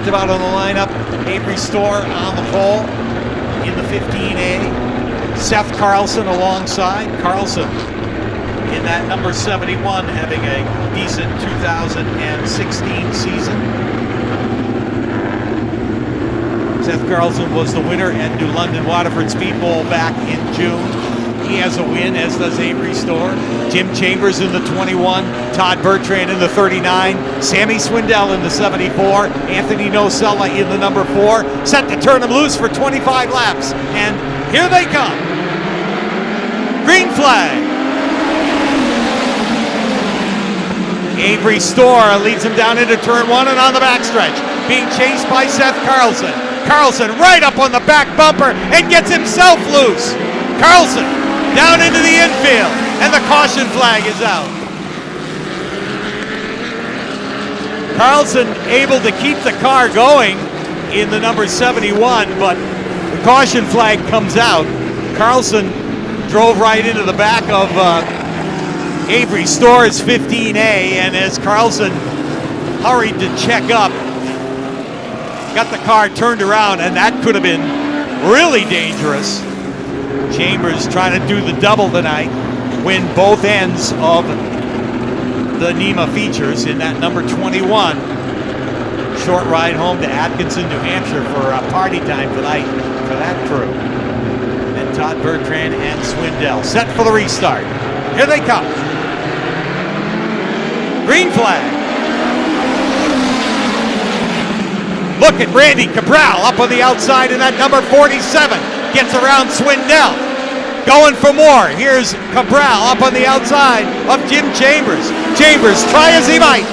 talked about on the lineup. Avery Storr on the pole in the 15A. Seth Carlson alongside. Carlson in that number 71 having a decent 2016 season. Seth Carlson was the winner at New London Waterford Speed Bowl back in June. He has a win, as does Avery Storr. Jim Chambers in the 21, Todd Bertrand in the 39, Sammy Swindell in the 74, Anthony Nocella in the number 4, set to turn them loose for 25 laps, and here they come. Green flag. Avery Storr leads him down into turn 1 and on the backstretch, being chased by Seth Carlson. Carlson right up on the back bumper and gets himself loose. Carlson down into the infield, and the caution flag is out. Carlson able to keep the car going in the number 71, but the caution flag comes out. Carlson drove right into the back of Avery Storr's 15A, and as Carlson hurried to check up, got the car turned around, and that could have been really dangerous. Chambers trying to do the double tonight, win both ends of the NEMA features in that number 21. Short ride home to Atkinson, New Hampshire for party time tonight for that crew. And Todd Bertrand and Swindell set for the restart. Here they come. Green flag. Look at Randy Cabral up on the outside in that number 47. Gets around Swindell. Going for more. Here's Cabral up on the outside of Jim Chambers. Chambers, try as he might.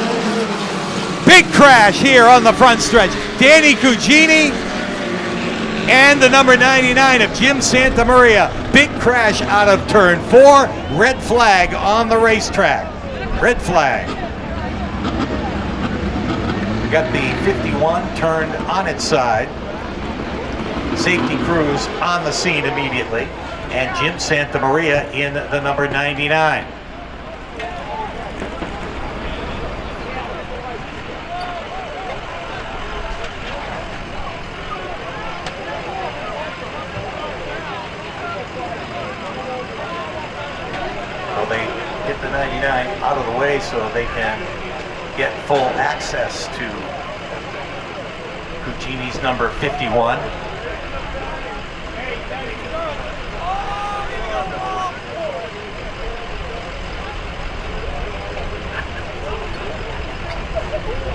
Big crash here on the front stretch. Danny Cugini and the number 99 of Jim Santamaria. Big crash out of turn 4. Red flag on the racetrack. Red flag. Got the 51 turned on its side. Safety crews on the scene immediately. And Jim Santamaria in the number 99. So they get the 99 out of the way so they can get full access to Cugini's number 51.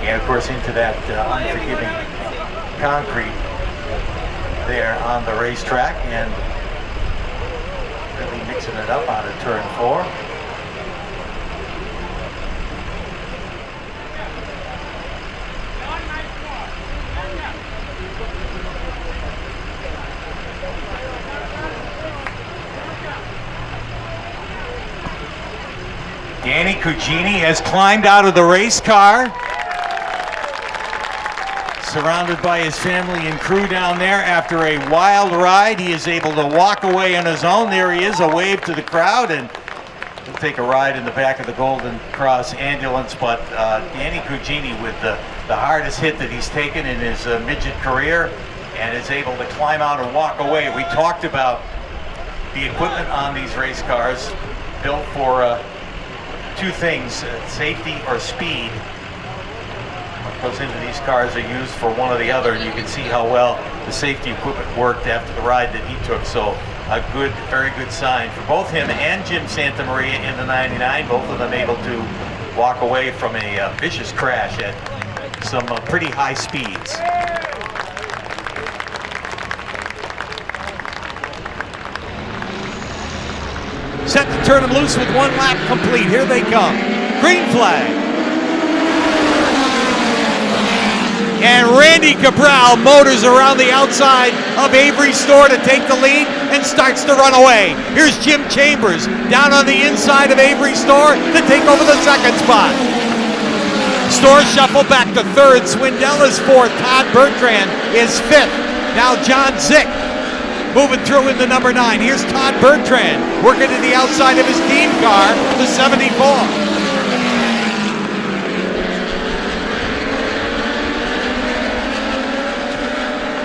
And of course into that unforgiving concrete there on the racetrack, and really mixing it up out of turn 4. Danny Cugini has climbed out of the race car, surrounded by his family and crew down there. After a wild ride, he is able to walk away on his own. There he is, a wave to the crowd, and he'll take a ride in the back of the Golden Cross ambulance. But Danny Cugini, with the hardest hit that he's taken in his midget career, and is able to climb out and walk away. We talked about the equipment on these race cars, built for two things, safety or speed. What goes into these cars are used for one or the other, and you can see how well the safety equipment worked after the ride that he took. So a good, very good sign for both him and Jim Santamaria in the 99, both of them able to walk away from a vicious crash at some pretty high speeds. Set to turn them loose with 1 lap complete. Here they come. Green flag. And Randy Cabral motors around the outside of Avery Storr to take the lead and starts to run away. Here's Jim Chambers down on the inside of Avery Storr to take over the second spot. Storr shuffled back to 3rd. Swindell is 4th. Todd Bertrand is 5th. Now John Zick moving through in the number 9. Here's Todd Bertrand working to the outside of his team car, the 74.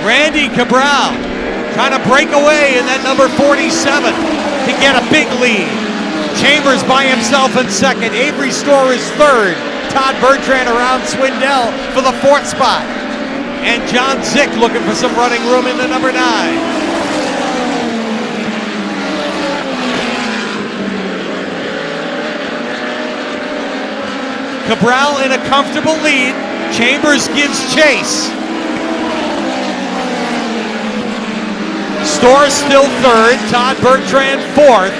Randy Cabral trying to break away in that number 47 to get a big lead. Chambers by himself in second. Avery Storr is third. Todd Bertrand around Swindell for the fourth spot. And John Zick looking for some running room in the number 9. Cabral in a comfortable lead. Chambers gives chase. Storr still third. Todd Bertrand fourth.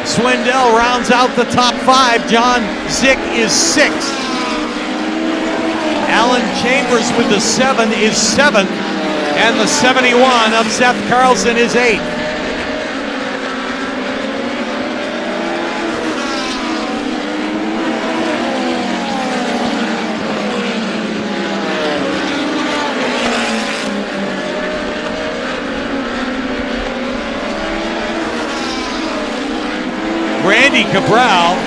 Swindell rounds out the top 5. John Zick is 6th. Alan Chambers with the 7 is 7th. And the 71 of Seth Carlson is 8th. Randy Cabral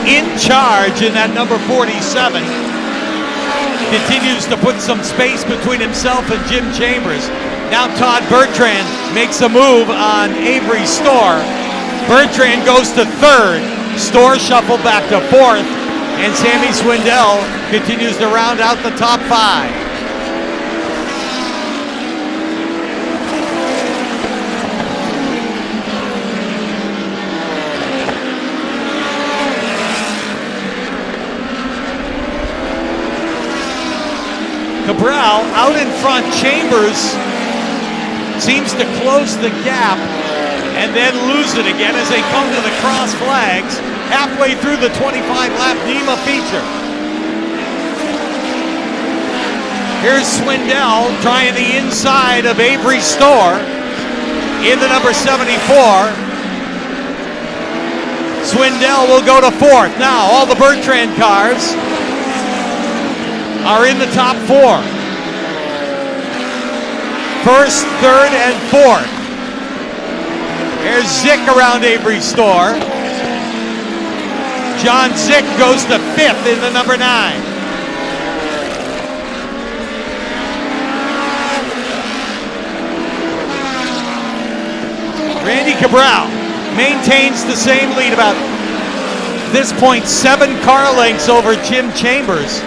in charge in that number 47. Continues to put some space between himself and Jim Chambers. Now Todd Bertrand makes a move on Avery Storr. Bertrand goes to third. Storr shuffled back to fourth. And Sammy Swindell continues to round out the top 5. Cabral out in front. Chambers seems to close the gap and then lose it again as they come to the cross flags halfway through the 25-lap NEMA feature. Here's Swindell trying the inside of Avery Storr in the number 74. Swindell will go to fourth. Now all the Bertrand cars are in the top 4. First, third, and fourth. There's Zick around Avery Storr. John Zick goes to 5th in the number 9. Randy Cabral maintains the same lead, about this point 7 car lengths over Jim Chambers.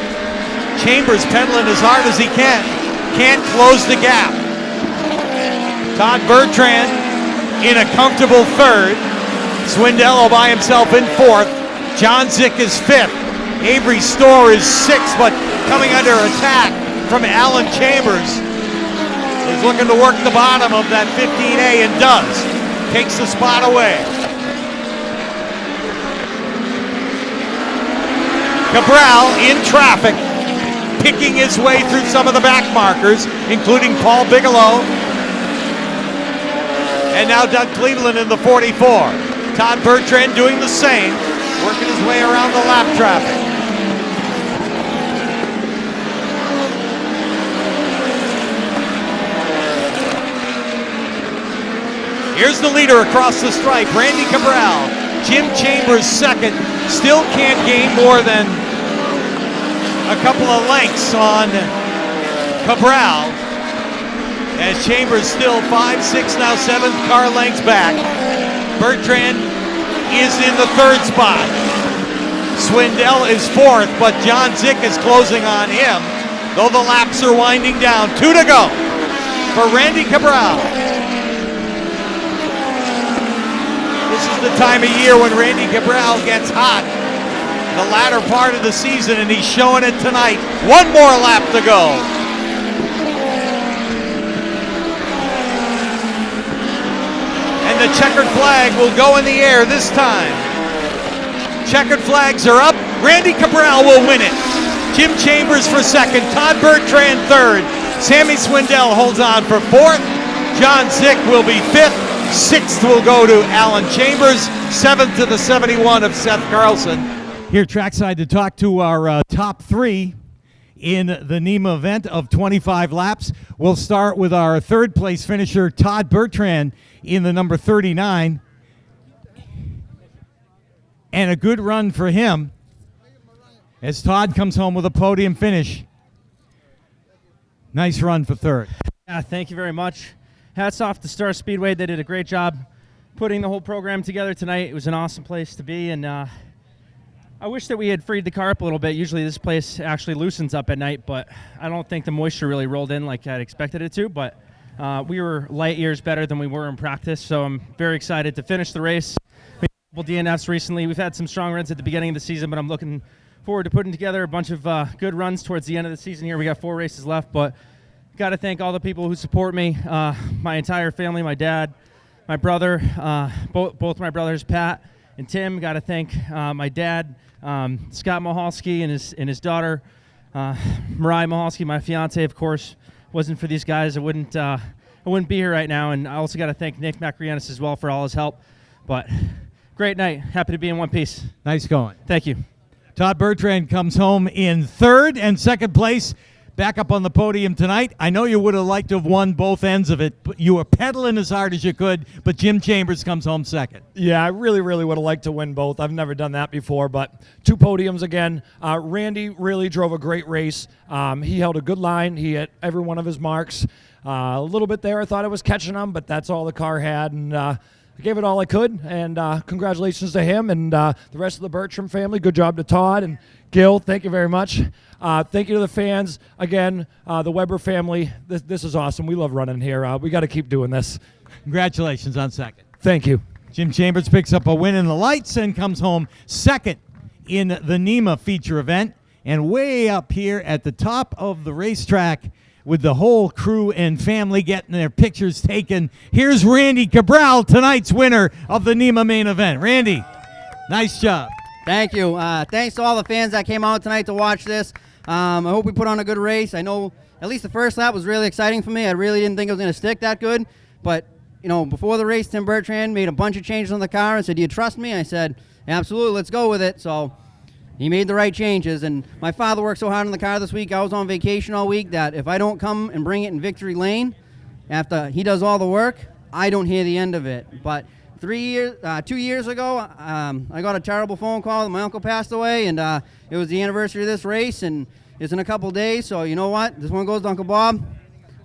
Chambers pedaling as hard as he can. Can't close the gap. Todd Bertrand in a comfortable third. Swindell by himself in fourth. John Zick is 5th. Avery Storr is 6th, but coming under attack from Alan Chambers. He's looking to work the bottom of that 15A and does. Takes the spot away. Cabral in traffic, picking his way through some of the back markers, including Paul Bigelow. And now Doug Cleveland in the 44. Todd Bertrand doing the same, working his way around the lap traffic. Here's the leader across the stripe, Randy Cabral. Jim Chambers second, still can't gain more than a couple of lengths on Cabral, as Chambers still 5, 6, now 7 car lengths back. Bertrand is in the third spot. Swindell is fourth, but John Zick is closing on him, though the laps are winding down. 2 to go for Randy Cabral. This is the time of year when Randy Cabral gets hot. The latter part of the season, and he's showing it tonight. 1 more lap to go. And the checkered flag will go in the air this time. Checkered flags are up. Randy Cabral will win it. Jim Chambers for second. Todd Bertrand third. Sammy Swindell holds on for fourth. John Zick will be fifth. Sixth will go to Alan Chambers. Seventh to the 71 of Seth Carlson. Here trackside to talk to our top 3 in the NEMA event of 25 laps. We'll start with our third place finisher, Todd Bertrand, in the number 39. And a good run for him as Todd comes home with a podium finish. Nice run for third. Yeah, thank you very much. Hats off to Star Speedway. They did a great job putting the whole program together tonight. It was an awesome place to be, and I wish that we had freed the car up a little bit. Usually this place actually loosens up at night, but I don't think the moisture really rolled in like I'd expected it to, but we were light years better than we were in practice, so I'm very excited to finish the race. We had a couple DNFs recently. We've had some strong runs at the beginning of the season, but I'm looking forward to putting together a bunch of good runs towards the end of the season here. We got 4 races left, but got to thank all the people who support me, my entire family, my dad, my brother, both my brothers, Pat and Tim. Got to thank my dad, Scott Mahalski, and his daughter, Mariah Mahalski, my fiance. Of course, wasn't for these guys, I wouldn't be here right now. And I also got to thank Nick MacLeod as well for all his help. But great night. Happy to be in one piece. Nice going. Thank you. Todd Bertrand comes home in 3rd and 2nd place. Back up on the podium tonight. I know you would have liked to have won both ends of it, but you were pedaling as hard as you could, but Jim Chambers comes home 2nd. Yeah, I really would have liked to win both. I've never done that before, but 2 podiums again. Randy really drove a great race. He held a good line. He hit every one of his marks. A little bit there, I thought I was catching him, but that's all the car had, and I gave it all I could, and congratulations to him and the rest of the Bertram family. Good job to Todd and Gil. Thank you very much. Thank you to the fans. Again, the Weber family. This is awesome. We love running here. We got to keep doing this. Congratulations on 2nd. Thank you. Jim Chambers picks up a win in the lights and comes home 2nd in the NEMA feature event. And way up here at the top of the racetrack with the whole crew and family getting their pictures taken, here's Randy Cabral, tonight's winner of the NEMA main event. Randy, nice job. Thank you. Thanks to all the fans that came out tonight to watch this. I hope we put on a good race. I know at least the first lap was really exciting for me. I really didn't think it was going to stick that good. But, you know, before the race, Tim Bertrand made a bunch of changes on the car and said, "Do you trust me?" I said, "Absolutely, let's go with it." So he made the right changes. And my father worked so hard on the car this week. I was on vacation all week that if I don't come and bring it in victory lane after he does all the work, I don't hear the end of it. But 2 years ago, I got a terrible phone call that my uncle passed away, and it was the anniversary of this race, and it's in a couple days. So you know what? This one goes to Uncle Bob.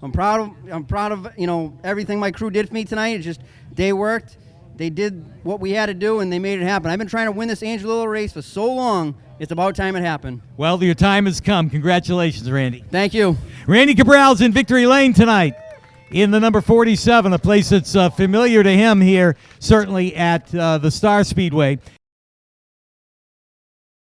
I'm proud of everything my crew did for me tonight. It's just they worked, they did what we had to do, and they made it happen. I've been trying to win this Angelillo race for so long. It's about time it happened. Well, your time has come. Congratulations, Randy. Thank you. Randy Cabral's in victory lane tonight in the number 47, a place that's familiar to him here, certainly at the Star Speedway.